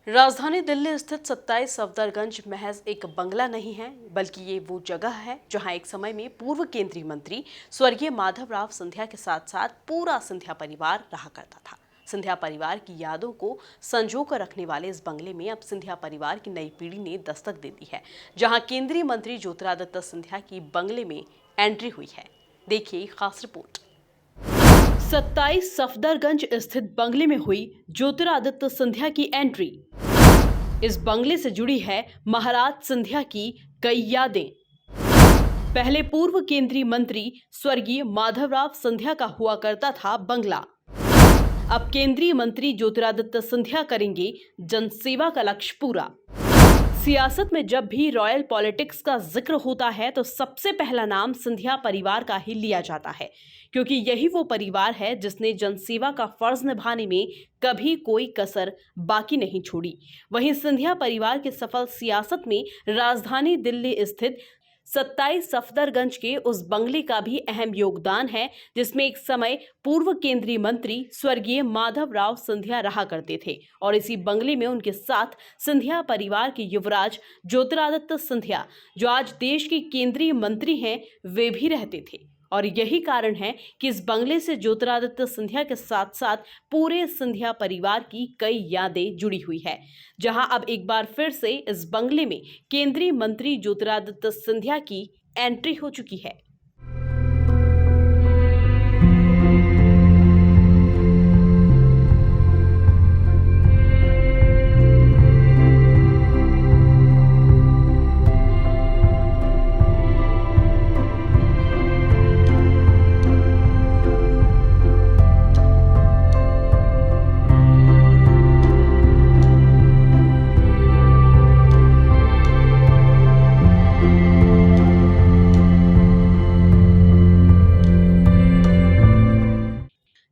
राजधानी दिल्ली स्थित 27 सफदरगंज महज एक बंगला नहीं है, बल्कि ये वो जगह है जहां एक समय में पूर्व केंद्रीय मंत्री स्वर्गीय माधवराव सिंधिया के साथ साथ पूरा सिंधिया परिवार रहा करता था। सिंधिया परिवार की यादों को संजो कर रखने वाले इस बंगले में अब सिंधिया परिवार की नई पीढ़ी ने दस्तक दे दी है, जहां केंद्रीय मंत्री ज्योतिरादित्य सिंधिया की बंगले में एंट्री हुई है। देखिए खास रिपोर्ट। 27 सफदरगंज स्थित बंगले में हुई ज्योतिरादित्य सिंधिया की एंट्री। इस बंगले से जुड़ी है महाराज सिंधिया की कई यादें। पहले पूर्व केंद्रीय मंत्री स्वर्गीय माधवराव सिंधिया का हुआ करता था बंगला। अब केंद्रीय मंत्री ज्योतिरादित्य सिंधिया करेंगे जनसेवा का लक्ष्य पूरा। सियासत में जब भी रॉयल पॉलिटिक्स का जिक्र होता है तो सबसे पहला नाम सिंधिया परिवार का ही लिया जाता है, क्योंकि यही वो परिवार है जिसने जनसेवा का फर्ज निभाने में कभी कोई कसर बाकी नहीं छोड़ी। वहीं सिंधिया परिवार के सफल सियासत में राजधानी दिल्ली स्थित 27 सफदरगंज के उस बंगले का भी अहम योगदान है, जिसमें एक समय पूर्व केंद्रीय मंत्री स्वर्गीय माधवराव सिंधिया रहा करते थे और इसी बंगले में उनके साथ सिंधिया परिवार के युवराज ज्योतिरादित्य सिंधिया, जो आज देश के केंद्रीय मंत्री हैं, वे भी रहते थे। और यही कारण है कि इस बंगले से ज्योतिरादित्य सिंधिया के साथ साथ पूरे सिंधिया परिवार की कई यादें जुड़ी हुई है, जहां अब एक बार फिर से इस बंगले में केंद्रीय मंत्री ज्योतिरादित्य सिंधिया की एंट्री हो चुकी है।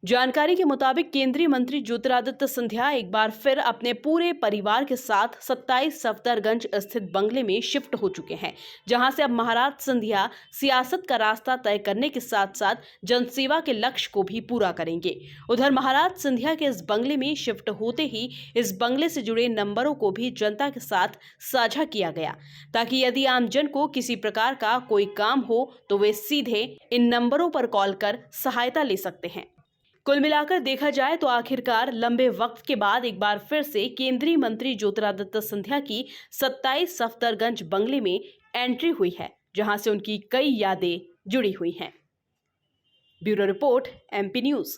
जानकारी के मुताबिक केंद्रीय मंत्री ज्योतिरादित्य सिंधिया एक बार फिर अपने पूरे परिवार के साथ 27 सफदरगंज स्थित बंगले में शिफ्ट हो चुके हैं, जहां से अब महाराज सिंधिया सियासत का रास्ता तय करने के साथ साथ जनसेवा के लक्ष्य को भी पूरा करेंगे। उधर महाराज सिंधिया के इस बंगले में शिफ्ट होते ही इस बंगले से जुड़े नंबरों को भी जनता के साथ साझा किया गया, ताकि यदि आमजन को किसी प्रकार का कोई काम हो तो वे सीधे इन नंबरों पर कॉल कर सहायता ले सकते हैं। कुल मिलाकर देखा जाए तो आखिरकार लंबे वक्त के बाद एक बार फिर से केंद्रीय मंत्री ज्योतिरादित्य सिंधिया की 27 सफदरगंज बंगले में एंट्री हुई है, जहां से उनकी कई यादें जुड़ी हुई हैं। Bureau report, MP news.